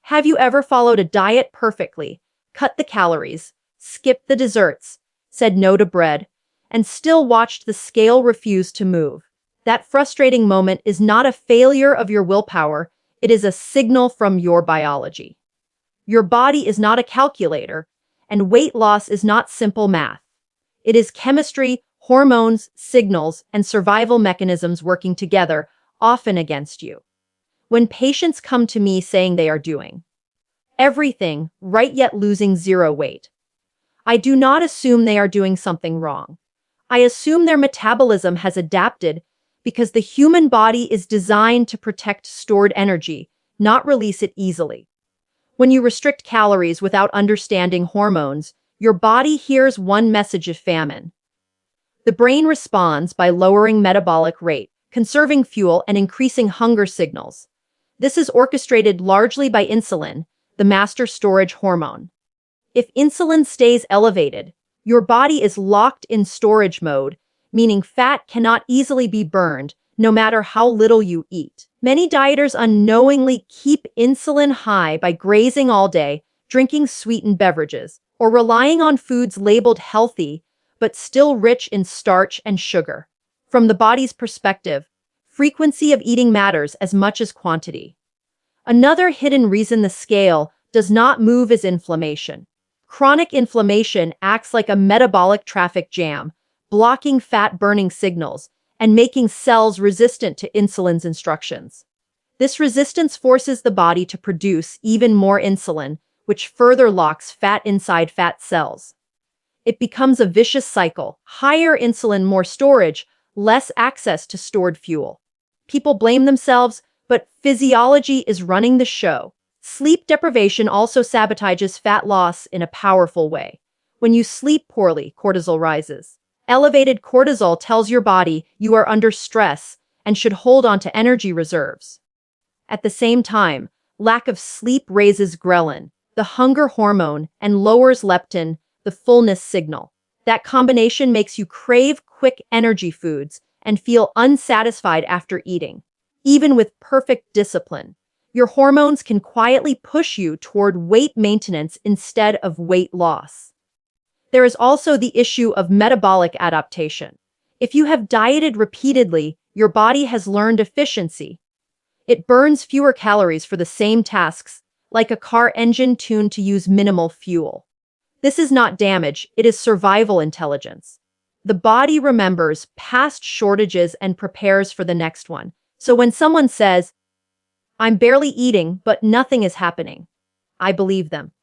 Have you ever followed a diet perfectly, cut the calories, skipped the desserts, said no to bread, and still watched the scale refuse to move? That frustrating moment is not a failure of your willpower, it is a signal from your biology. Your body is not a calculator, and weight loss is not simple math. It is chemistry, hormones, signals, and survival mechanisms working together, often against you. When patients come to me saying they are doing everything right yet losing zero weight, I do not assume they are doing something wrong. I assume their metabolism has adapted because the human body is designed to protect stored energy, not release it easily. When you restrict calories without understanding hormones, your body hears one message of famine. The brain responds by lowering metabolic rate, conserving fuel, and increasing hunger signals. This is orchestrated largely by insulin, the master storage hormone. If insulin stays elevated, your body is locked in storage mode, meaning fat cannot easily be burned, no matter how little you eat. Many dieters unknowingly keep insulin high by grazing all day, drinking sweetened beverages, or relying on foods labeled healthy, but still rich in starch and sugar. From the body's perspective, frequency of eating matters as much as quantity. Another hidden reason the scale does not move is inflammation. Chronic inflammation acts like a metabolic traffic jam, blocking fat-burning signals and making cells resistant to insulin's instructions. This resistance forces the body to produce even more insulin, which further locks fat inside fat cells. It becomes a vicious cycle: higher insulin, more storage, less access to stored fuel. People blame themselves, but physiology is running the show. Sleep deprivation also sabotages fat loss in a powerful way. When you sleep poorly, cortisol rises. Elevated cortisol tells your body you are under stress and should hold on to energy reserves. At the same time, lack of sleep raises ghrelin, the hunger hormone, and lowers leptin, the fullness signal. That combination makes you crave quick energy foods and feel unsatisfied after eating. Even with perfect discipline, your hormones can quietly push you toward weight maintenance instead of weight loss. There is also the issue of metabolic adaptation. If you have dieted repeatedly, your body has learned efficiency. It burns fewer calories for the same tasks, like a car engine tuned to use minimal fuel. This is not damage, it is survival intelligence. The body remembers past shortages and prepares for the next one. So when someone says, "I'm barely eating, but nothing is happening," I believe them.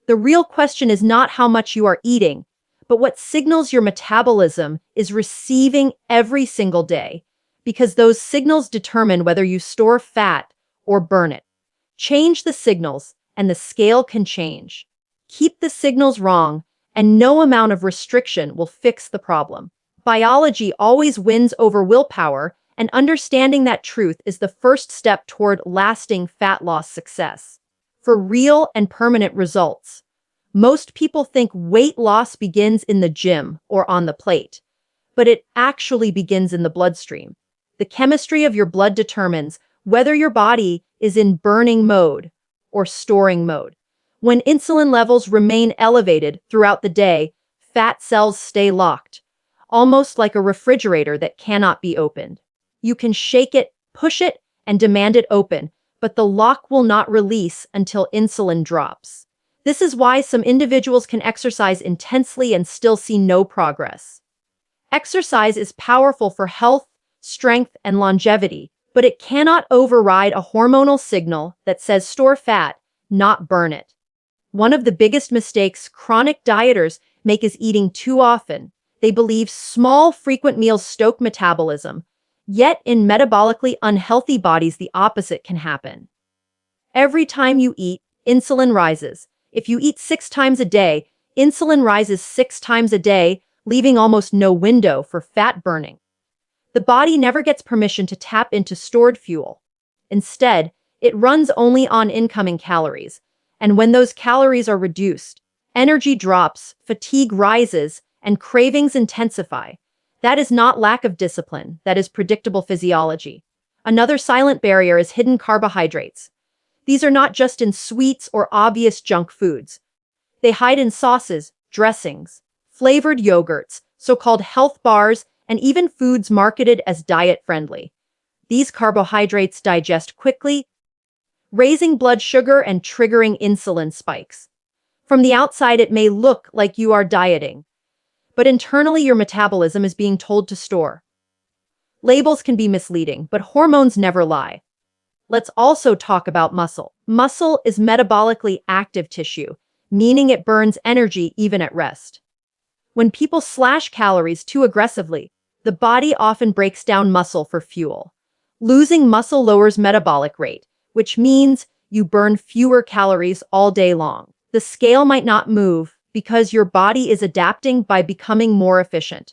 The real question is not how much you are eating, but what signals your metabolism is receiving every single day, because those signals determine whether you store fat or burn it. Change the signals, and the scale can change. Keep the signals wrong, and no amount of restriction will fix the problem. Biology always wins over willpower, and understanding that truth is the first step toward lasting fat loss success. For real and permanent results, most people think weight loss begins in the gym or on the plate, but it actually begins in the bloodstream. The chemistry of your blood determines whether your body is in burning mode or storing mode. When insulin levels remain elevated throughout the day, fat cells stay locked, almost like a refrigerator that cannot be opened. You can shake it, push it, and demand it open, but the lock will not release until insulin drops. This is why some individuals can exercise intensely and still see no progress. Exercise is powerful for health, strength, and longevity, but it cannot override a hormonal signal that says store fat, not burn it. One of the biggest mistakes chronic dieters make is eating too often. They believe small, frequent meals stoke metabolism, yet in metabolically unhealthy bodies, the opposite can happen. Every time you eat, insulin rises. If you eat 6 times a day, insulin rises 6 times a day, leaving almost no window for fat burning. The body never gets permission to tap into stored fuel. Instead, it runs only on incoming calories, and when those calories are reduced, energy drops, fatigue rises, and cravings intensify. That is not lack of discipline, that is predictable physiology. Another silent barrier is hidden carbohydrates. These are not just in sweets or obvious junk foods. They hide in sauces, dressings, flavored yogurts, so-called health bars, and even foods marketed as diet-friendly. These carbohydrates digest quickly, raising blood sugar and triggering insulin spikes. From the outside, it may look like you are dieting, but internally your metabolism is being told to store. Labels can be misleading, but hormones never lie. Let's also talk about muscle. Muscle is metabolically active tissue, meaning it burns energy even at rest. When people slash calories too aggressively, the body often breaks down muscle for fuel. Losing muscle lowers metabolic rate, which means you burn fewer calories all day long. The scale might not move because your body is adapting by becoming more efficient.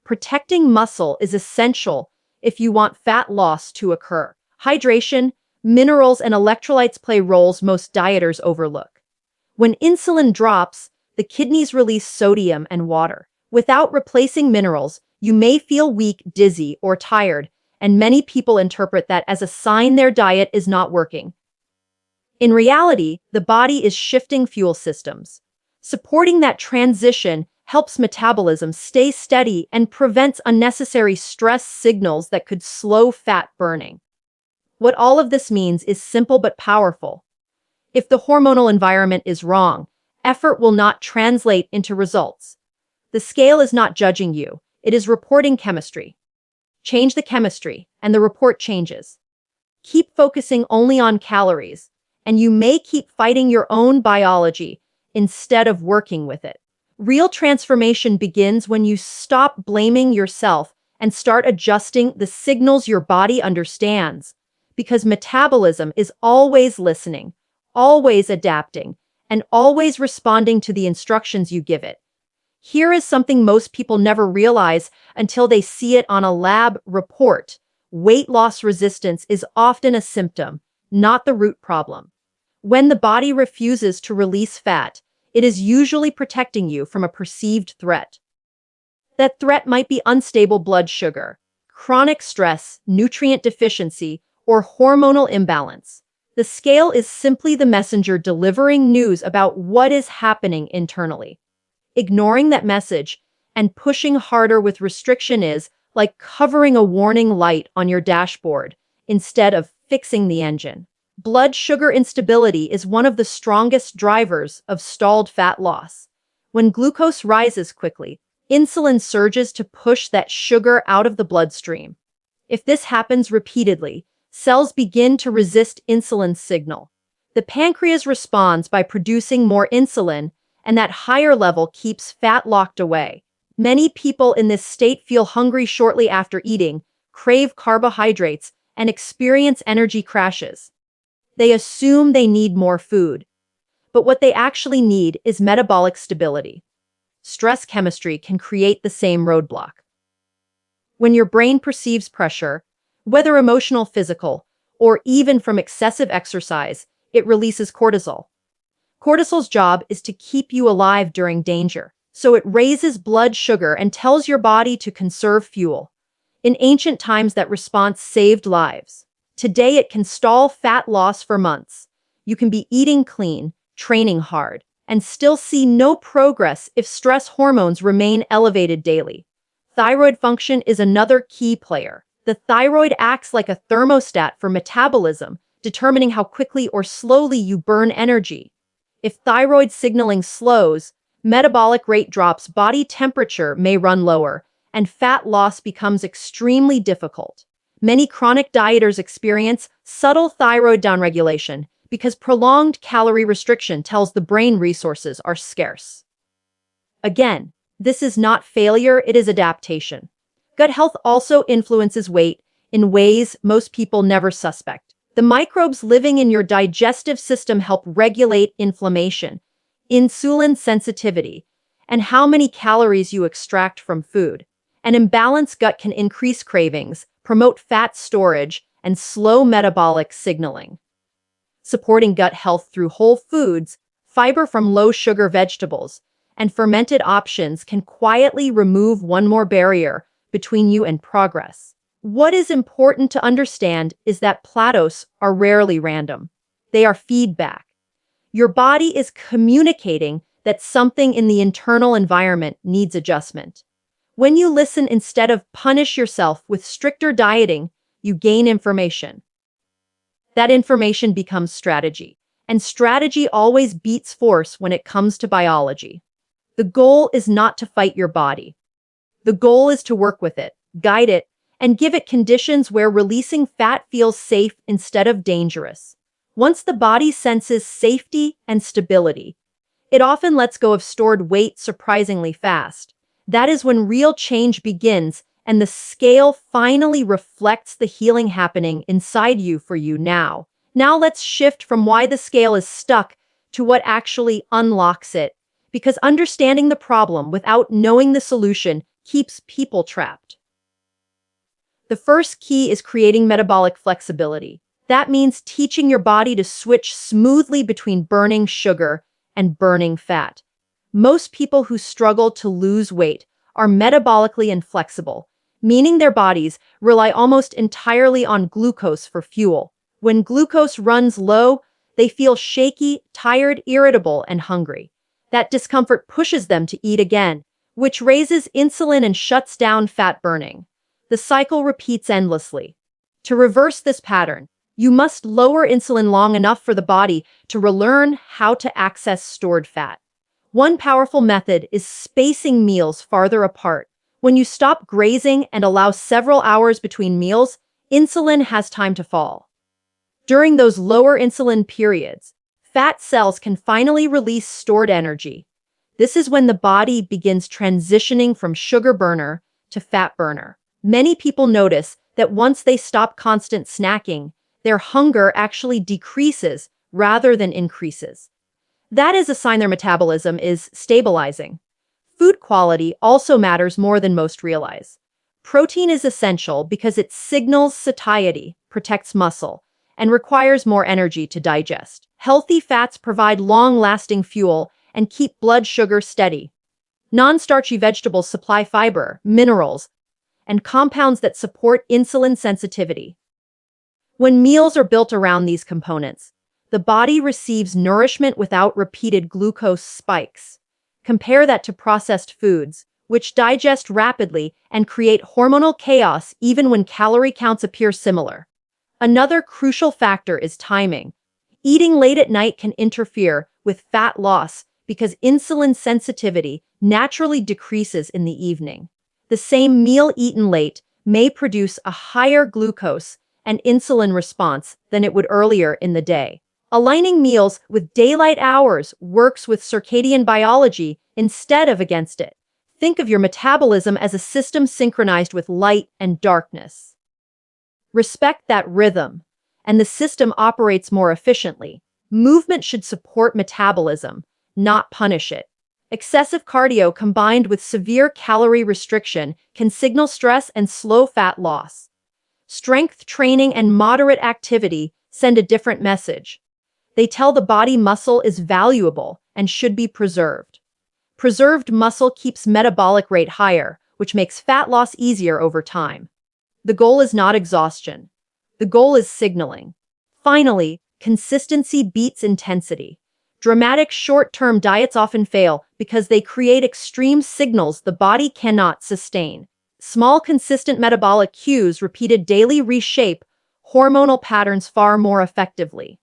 Protecting muscle is essential if you want fat loss to occur. Hydration, minerals, and electrolytes play roles most dieters overlook. When insulin drops, the kidneys release sodium and water. Without replacing minerals, you may feel weak, dizzy, or tired, and many people interpret that as a sign their diet is not working. In reality, the body is shifting fuel systems. Supporting that transition helps metabolism stay steady and prevents unnecessary stress signals that could slow fat burning. What all of this means is simple but powerful. If the hormonal environment is wrong, effort will not translate into results. The scale is not judging you, it is reporting chemistry. Change the chemistry, and the report changes. Keep focusing only on calories, and you may keep fighting your own biology instead of working with it. Real transformation begins when you stop blaming yourself and start adjusting the signals your body understands, because metabolism is always listening, always adapting, and always responding to the instructions you give it. Here is something most people never realize until they see it on a lab report. Weight loss resistance is often a symptom, not the root problem. When the body refuses to release fat, it is usually protecting you from a perceived threat. That threat might be unstable blood sugar, chronic stress, nutrient deficiency, or hormonal imbalance. The scale is simply the messenger delivering news about what is happening internally. Ignoring that message and pushing harder with restriction is like covering a warning light on your dashboard instead of fixing the engine. Blood sugar instability is one of the strongest drivers of stalled fat loss. When glucose rises quickly, insulin surges to push that sugar out of the bloodstream. If this happens repeatedly, cells begin to resist insulin's signal. The pancreas responds by producing more insulin, and that higher level keeps fat locked away. Many people in this state feel hungry shortly after eating, crave carbohydrates, and experience energy crashes. They assume they need more food, but what they actually need is metabolic stability. Stress chemistry can create the same roadblock. When your brain perceives pressure, whether emotional, physical, or even from excessive exercise, it releases cortisol. Cortisol's job is to keep you alive during danger, so it raises blood sugar and tells your body to conserve fuel. In ancient times, that response saved lives. Today, it can stall fat loss for months. You can be eating clean, training hard, and still see no progress if stress hormones remain elevated daily. Thyroid function is another key player. The thyroid acts like a thermostat for metabolism, determining how quickly or slowly you burn energy. If thyroid signaling slows, metabolic rate drops, body temperature may run lower, and fat loss becomes extremely difficult. Many chronic dieters experience subtle thyroid downregulation because prolonged calorie restriction tells the brain resources are scarce. Again, this is not failure, it is adaptation. Gut health also influences weight in ways most people never suspect. The microbes living in your digestive system help regulate inflammation, insulin sensitivity, and how many calories you extract from food. An imbalanced gut can increase cravings, promote fat storage, and slow metabolic signaling. Supporting gut health through whole foods, fiber from low-sugar vegetables, and fermented options can quietly remove one more barrier between you and progress. What is important to understand is that plateaus are rarely random. They are feedback. Your body is communicating that something in the internal environment needs adjustment. When you listen instead of punish yourself with stricter dieting, you gain information. That information becomes strategy, and strategy always beats force when it comes to biology. The goal is not to fight your body. The goal is to work with it, guide it, and give it conditions where releasing fat feels safe instead of dangerous. Once the body senses safety and stability, it often lets go of stored weight surprisingly fast. That is when real change begins and the scale finally reflects the healing happening inside you for you now. Now let's shift from why the scale is stuck to what actually unlocks it, because understanding the problem without knowing the solution keeps people trapped. The first key is creating metabolic flexibility. That means teaching your body to switch smoothly between burning sugar and burning fat. Most people who struggle to lose weight are metabolically inflexible, meaning their bodies rely almost entirely on glucose for fuel. When glucose runs low, they feel shaky, tired, irritable, and hungry. That discomfort pushes them to eat again, which raises insulin and shuts down fat burning. The cycle repeats endlessly. To reverse this pattern, you must lower insulin long enough for the body to relearn how to access stored fat. One powerful method is spacing meals farther apart. When you stop grazing and allow several hours between meals, insulin has time to fall. During those lower insulin periods, fat cells can finally release stored energy. This is when the body begins transitioning from sugar burner to fat burner. Many people notice that once they stop constant snacking, their hunger actually decreases rather than increases. That is a sign their metabolism is stabilizing. Food quality also matters more than most realize. Protein is essential because it signals satiety, protects muscle, and requires more energy to digest. Healthy fats provide long-lasting fuel and keep blood sugar steady. Non-starchy vegetables supply fiber, minerals, and compounds that support insulin sensitivity. When meals are built around these components, the body receives nourishment without repeated glucose spikes. Compare that to processed foods, which digest rapidly and create hormonal chaos even when calorie counts appear similar. Another crucial factor is timing. Eating late at night can interfere with fat loss because insulin sensitivity naturally decreases in the evening. The same meal eaten late may produce a higher glucose and insulin response than it would earlier in the day. Aligning meals with daylight hours works with circadian biology instead of against it. Think of your metabolism as a system synchronized with light and darkness. Respect that rhythm, and the system operates more efficiently. Movement should support metabolism, not punish it. Excessive cardio combined with severe calorie restriction can signal stress and slow fat loss. Strength training and moderate activity send a different message. They tell the body muscle is valuable and should be preserved. Preserved muscle keeps metabolic rate higher, which makes fat loss easier over time. The goal is not exhaustion. The goal is signaling. Finally, consistency beats intensity. Dramatic short-term diets often fail because they create extreme signals the body cannot sustain. Small, consistent metabolic cues repeated daily reshape hormonal patterns far more effectively.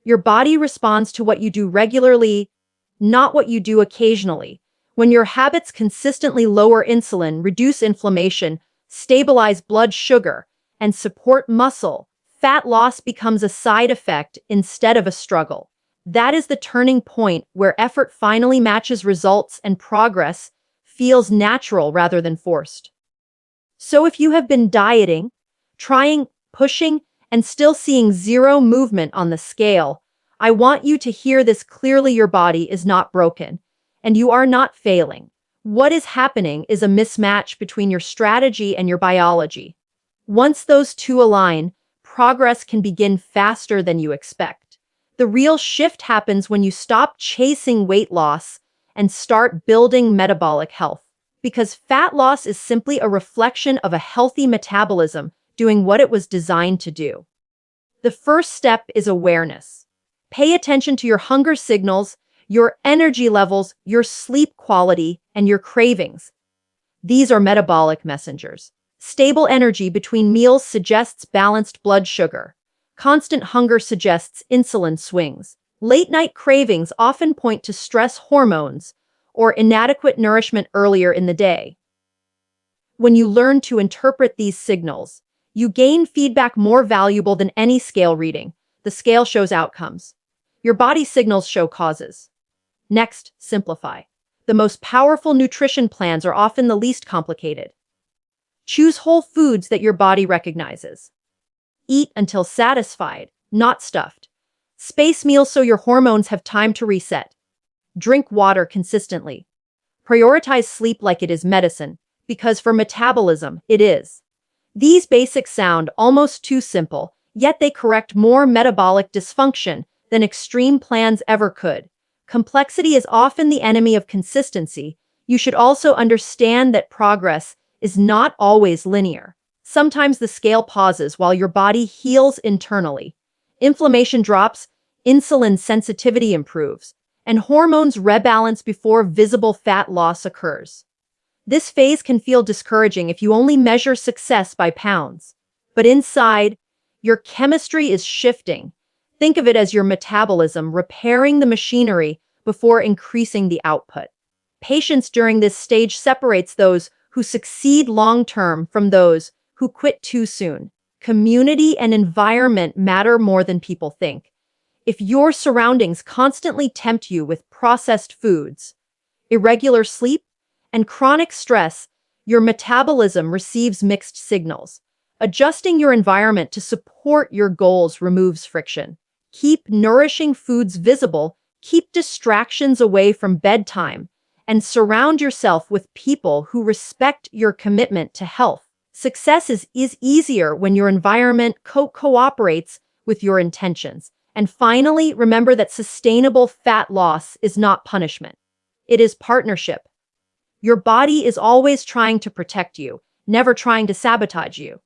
Your body responds to what you do regularly, not what you do occasionally. When your habits consistently lower insulin, reduce inflammation, stabilize blood sugar, and support muscle, fat loss becomes a side effect instead of a struggle. That is the turning point where effort finally matches results and progress feels natural rather than forced. So if you have been dieting, trying, pushing, and still seeing zero movement on the scale, I want you to hear this clearly: your body is not broken, and you are not failing. What is happening is a mismatch between your strategy and your biology. Once those two align, progress can begin faster than you expect. The real shift happens when you stop chasing weight loss and start building metabolic health. Because fat loss is simply a reflection of a healthy metabolism doing what it was designed to do. The first step is awareness. Pay attention to your hunger signals, your energy levels, your sleep quality, and your cravings. These are metabolic messengers. Stable energy between meals suggests balanced blood sugar. Constant hunger suggests insulin swings. Late-night cravings often point to stress hormones or inadequate nourishment earlier in the day. When you learn to interpret these signals, you gain feedback more valuable than any scale reading. The scale shows outcomes. Your body signals show causes. Next, simplify. The most powerful nutrition plans are often the least complicated. Choose whole foods that your body recognizes. Eat until satisfied, not stuffed. Space meals so your hormones have time to reset. Drink water consistently. Prioritize sleep like it is medicine, because for metabolism, it is. These basics sound almost too simple, yet they correct more metabolic dysfunction than extreme plans ever could. Complexity is often the enemy of consistency. You should also understand that progress is not always linear. Sometimes the scale pauses while your body heals internally. Inflammation drops, insulin sensitivity improves, and hormones rebalance before visible fat loss occurs. This phase can feel discouraging if you only measure success by pounds. But inside, your chemistry is shifting. Think of it as your metabolism repairing the machinery before increasing the output. Patience during this stage separates those who succeed long-term from those who quit too soon. Community and environment matter more than people think. If your surroundings constantly tempt you with processed foods, irregular sleep, and chronic stress, your metabolism receives mixed signals. Adjusting your environment to support your goals removes friction. Keep nourishing foods visible, keep distractions away from bedtime, and surround yourself with people who respect your commitment to health. Success is easier when your environment cooperates with your intentions. And finally, remember that sustainable fat loss is not punishment. It is partnership. Your body is always trying to protect you, never trying to sabotage you.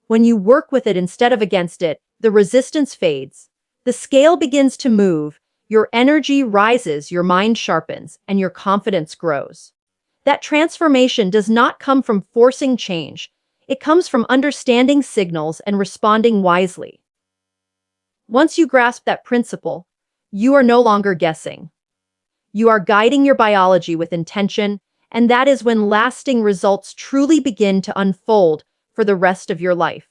When you work with it instead of against it, the resistance fades. The scale begins to move, your energy rises, your mind sharpens, and your confidence grows. That transformation does not come from forcing change. It comes from understanding signals and responding wisely. Once you grasp that principle, you are no longer guessing. You are guiding your biology with intention, and that is when lasting results truly begin to unfold for the rest of your life.